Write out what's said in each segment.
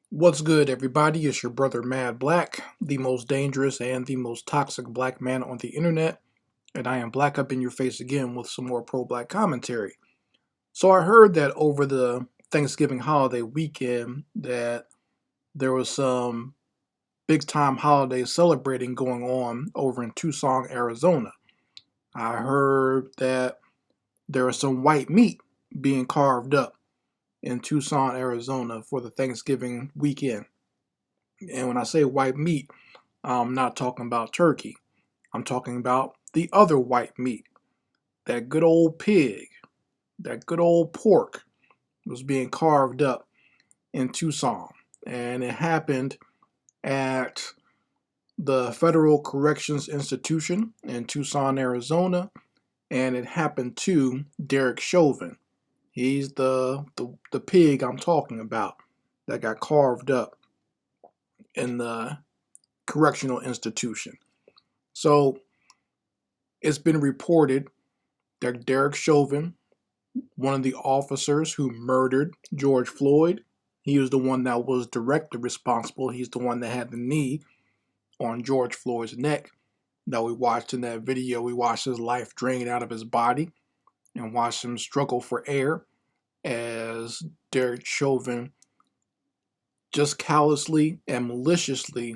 What's good, everybody? It's your brother Mad Black, the most dangerous and the most toxic black man on the internet, and I am black up in your face again with some more pro-black commentary. So I heard that over the Thanksgiving holiday weekend that there was some big-time holiday celebrating going on over in Tucson, Arizona. I heard that there was some white meat being carved up in Tucson, Arizona for the Thanksgiving weekend. And when I say white meat, I'm not talking about turkey. I'm talking about the other white meat. That good old pig, that good old pork was being carved up in Tucson. And it happened at the Federal Corrections Institution in Tucson, Arizona. And it happened to Derek Chauvin. He's the pig I'm talking about that got carved up in the correctional institution. So it's been reported that Derek Chauvin, one of the officers who murdered George Floyd, he was the one that was directly responsible. He's the one that had the knee on George Floyd's neck that we watched in that video. We watched his life drain out of his body and watched him struggle for air as Derek Chauvin just callously and maliciously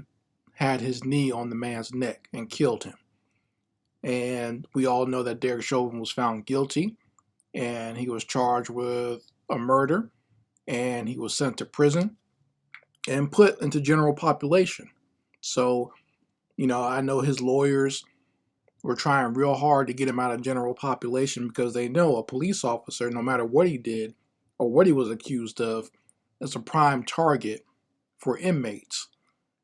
had his knee on the man's neck and killed him. And we all know that Derek Chauvin was found guilty and he was charged with a murder and he was sent to prison and put into general population. So, I know his lawyers were trying real hard to get him out of general population because they know a police officer, no matter what he did or what he was accused of, is a prime target for inmates.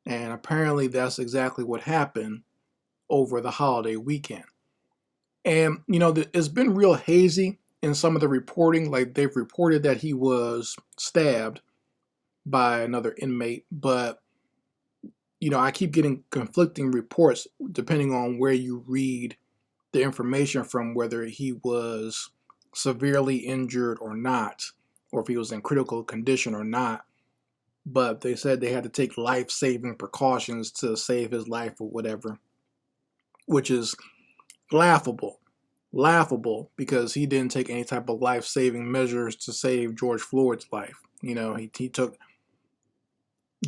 And apparently that's exactly what happened over the holiday weekend. And, it's been real hazy in some of the reporting. Like, they've reported that he was stabbed by another inmate, but, I keep getting conflicting reports depending on where you read the information from, whether he was severely injured or not, or if he was in critical condition or not. But they said they had to take life-saving precautions to save his life or whatever, which is laughable. Laughable because he didn't take any type of life-saving measures to save George Floyd's life. He took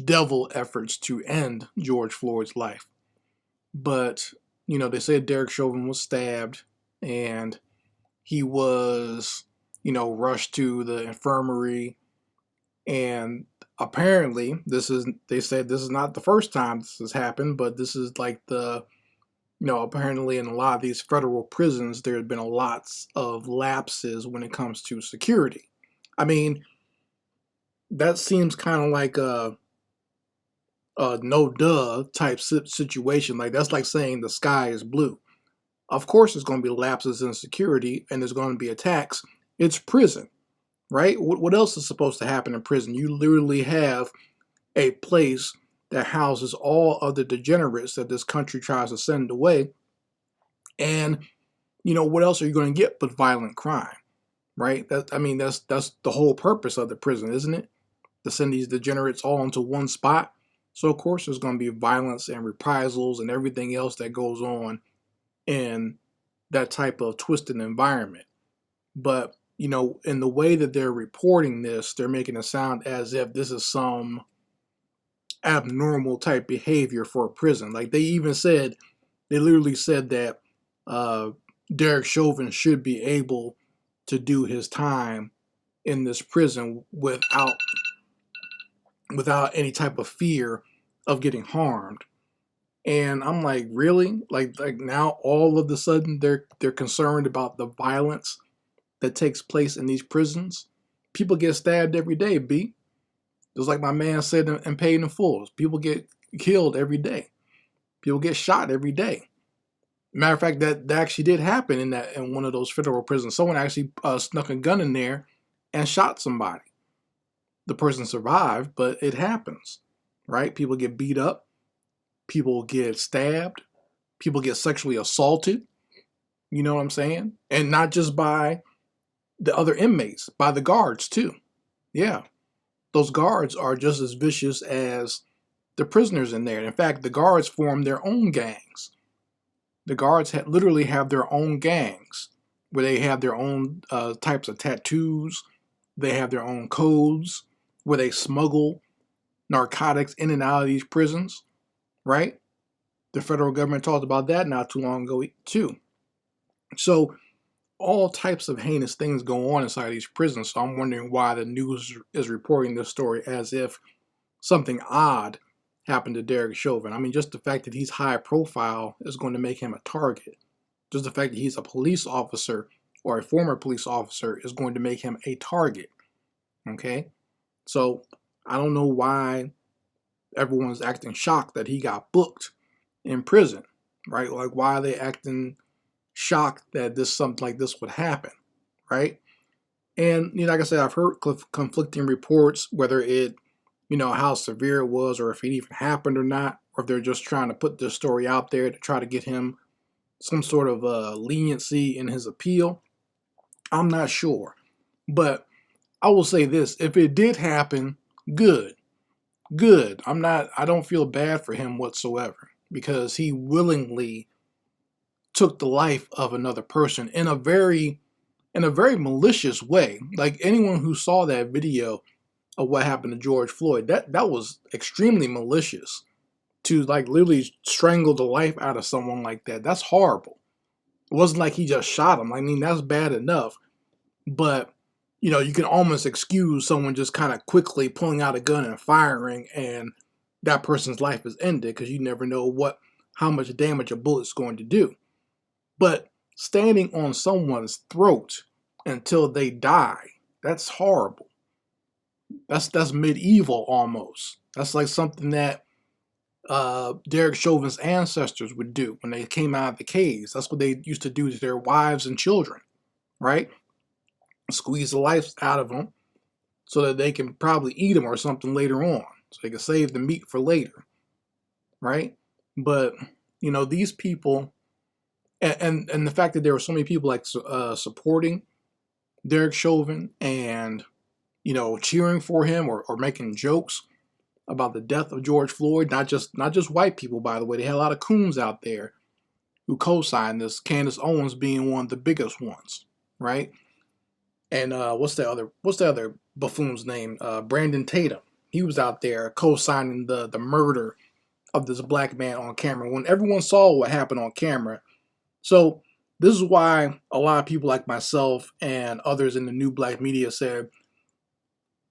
devil efforts to end George Floyd's life. But, they said Derek Chauvin was stabbed and he was, rushed to the infirmary. And apparently, they said this is not the first time this has happened, but this is like apparently in a lot of these federal prisons, there have been lots of lapses when it comes to security. I mean, that seems kind of like a no duh type situation. Like, that's like saying the sky is blue. Of course, there's going to be lapses in security and there's going to be attacks. It's prison, right? What else is supposed to happen in prison? You literally have a place that houses all of the degenerates that this country tries to send away. And, what else are you going to get but violent crime, right? That's the whole purpose of the prison, isn't it? To send these degenerates all into one spot. So, of course, there's going to be violence and reprisals and everything else that goes on in that type of twisted environment. But, in the way that they're reporting this, they're making it sound as if this is some abnormal type behavior for a prison. Like, they literally said that Derek Chauvin should be able to do his time in this prison without any type of fear of getting harmed. And I'm like, really? Like now all of a sudden they're concerned about the violence that takes place in these prisons. People get stabbed every day, B. Just like my man said in Paid in Full. People get killed every day. People get shot every day. Matter of fact, that actually did happen in one of those federal prisons. Someone actually snuck a gun in there and shot somebody. The person survived, but it happens, right? People get beat up. People get stabbed. People get sexually assaulted. You know what I'm saying? And not just by the other inmates, by the guards too. Yeah. those guards are just as vicious as the prisoners in there. In fact, the guards form their own gangs. The guards literally have their own gangs where they have their own types of tattoos. They have their own codes where they smuggle narcotics in and out of these prisons, right? The federal government talked about that not too long ago, too. So, all types of heinous things go on inside these prisons. So, I'm wondering why the news is reporting this story as if something odd happened to Derek Chauvin. I mean, just the fact that he's high profile is going to make him a target. Just the fact that he's a police officer or a former police officer is going to make him a target. Okay? So, I don't know why everyone's acting shocked that he got booked in prison, right? Like, why are they acting shocked that something like this would happen, right? And, like I said, I've heard conflicting reports, whether it, how severe it was or if it even happened or not, or if they're just trying to put this story out there to try to get him some sort of leniency in his appeal. I'm not sure. But I will say this, if it did happen, good. I don't feel bad for him whatsoever because he willingly took the life of another person in a very malicious way. Like anyone who saw that video of what happened to George Floyd, that was extremely malicious. To like literally strangle the life out of someone like that. That's horrible. It wasn't like he just shot him. I mean, that's bad enough. But, you can almost excuse someone just kind of quickly pulling out a gun and firing and that person's life is ended because you never know how much damage a bullet's going to do. But standing on someone's throat until they die, that's horrible. That's medieval almost. That's like something that Derek Chauvin's ancestors would do when they came out of the caves. That's what they used to do to their wives and children, right? Squeeze the life out of them so that they can probably eat them or something later on, so they can save the meat for later, right? But these people, and the fact that there were so many people like supporting Derek Chauvin and cheering for him or making jokes about the death of George Floyd. Not just white people, by the way. They had a lot of coons out there who co-signed this. Candace Owens being one of the biggest ones, right? And what's the other buffoon's name? Brandon Tatum. He was out there co-signing the murder of this black man on camera when everyone saw what happened on camera. So this is why a lot of people like myself and others in the new black media said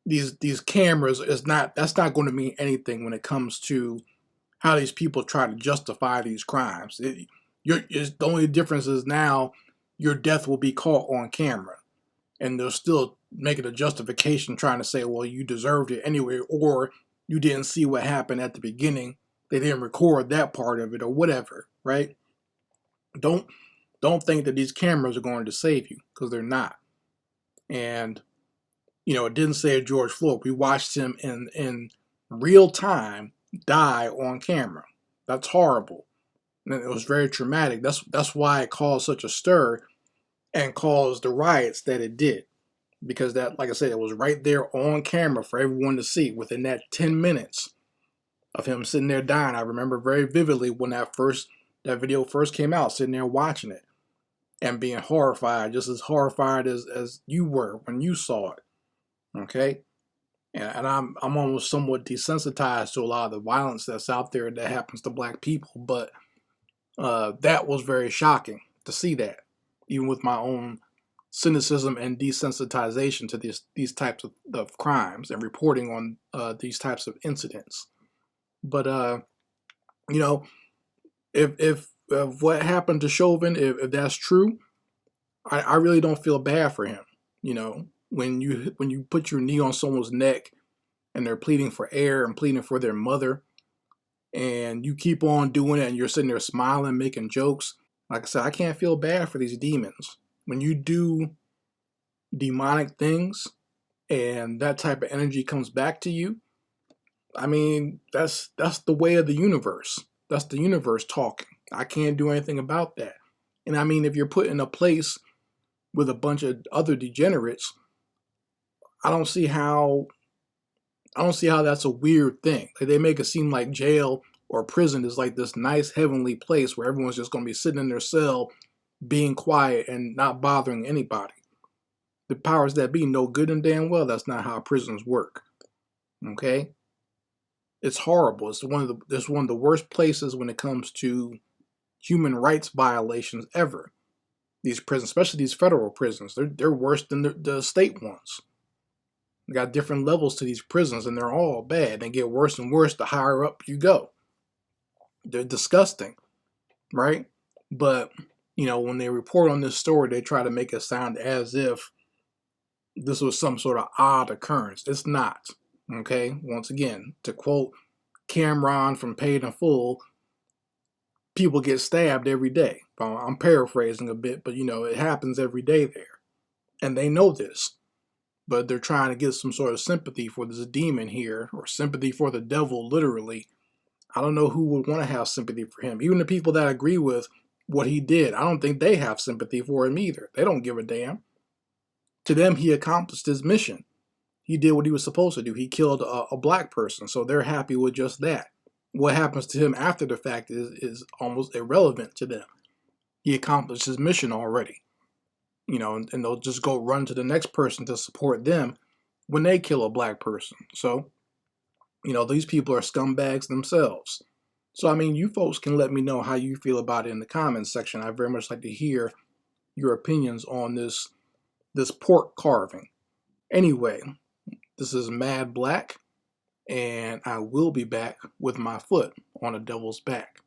these cameras that's not going to mean anything when it comes to how these people try to justify these crimes. The only difference is now your death will be caught on camera, and they'll still make it a justification trying to say, well, you deserved it anyway, or you didn't see what happened at the beginning. They didn't record that part of it or whatever, right? Don't think that these cameras are going to save you, because they're not. And it didn't save George Floyd. We watched him in real time die on camera. That's horrible. And it was very traumatic. That's why it caused such a stir and caused the riots that it did. Because that, like I said, it was right there on camera for everyone to see within that 10 minutes of him sitting there dying. I remember very vividly when that video first came out, sitting there watching it and being horrified, just as horrified as you were when you saw it. Okay? And I'm almost somewhat desensitized to a lot of the violence that's out there that happens to black people, but that was very shocking to see that, even with my own cynicism and desensitization to these types of crimes and reporting on these types of incidents. But if what happened to Chauvin, if that's true, I really don't feel bad for him. When you put your knee on someone's neck and they're pleading for air and pleading for their mother, and you keep on doing it and you're sitting there smiling, making jokes, like I said, I can't feel bad for these demons. When you do demonic things and that type of energy comes back to you, I mean, that's the way of the universe. That's the universe talking. I can't do anything about that. And I mean, if you're put in a place with a bunch of other degenerates, I don't see how I don't see how that's a weird thing. Like, they make it seem like jail or prison is like this nice heavenly place where everyone's just going to be sitting in their cell being quiet and not bothering anybody. The powers that be know good and damn well that's not how prisons work. Okay? It's horrible. It's one of the worst places when it comes to human rights violations ever. These prisons, especially these federal prisons, they're worse than the state ones. You got different levels to these prisons, and they're all bad. They get worse and worse the higher up you go. They're disgusting, right? But, when they report on this story, they try to make it sound as if this was some sort of odd occurrence. It's not, okay? Once again, to quote Cameron from Paid in Full, people get stabbed every day. I'm paraphrasing a bit, but, it happens every day there. And they know this. But they're trying to get some sort of sympathy for this demon here, or sympathy for the devil, literally. I don't know who would want to have sympathy for him. Even the people that agree with what he did, I don't think they have sympathy for him either. They don't give a damn. To them, he accomplished his mission. He did what he was supposed to do. He killed a black person, so they're happy with just that. What happens to him after the fact is almost irrelevant to them. He accomplished his mission already. And they'll just go run to the next person to support them when they kill a black person. So, these people are scumbags themselves. So, you folks can let me know how you feel about it in the comments section. I very much like to hear your opinions on this pork carving. Anyway, this is Mad Black, and I will be back with my foot on a devil's back.